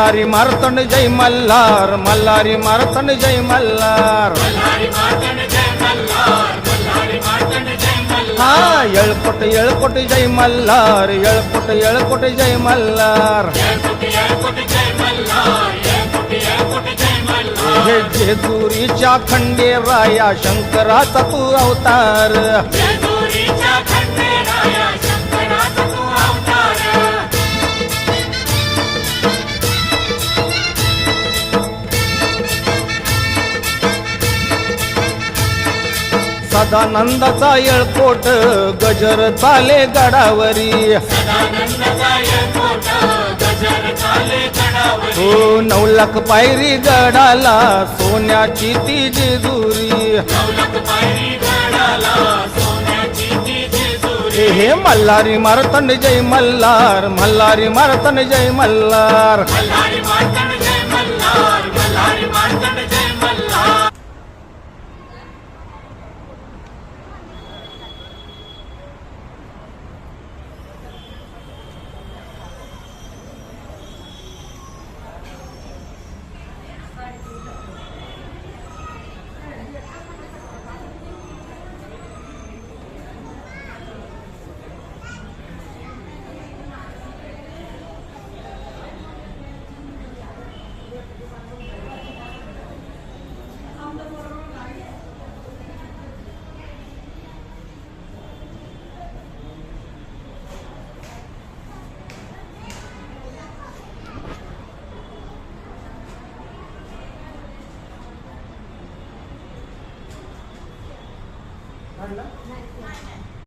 मल्हारी मारतंड जय मल्हार, मल्हारी मारतंड जय मल्हार. हा येळकोट येळकोट जय मल्हार, येळकोट येळकोट जय मल्हार. हे जेजुरीच्या खंडेराया शंकराचा तू अवतार. सदानंदाचा येळकोट गजर चाले गडावरी. हो 9 लाख पायरी गडाला सोन्याची ती जेजुरी. हे मल्हारी मारतंड जय मल्हार, मल्हारी मारतंड जय मल्हार.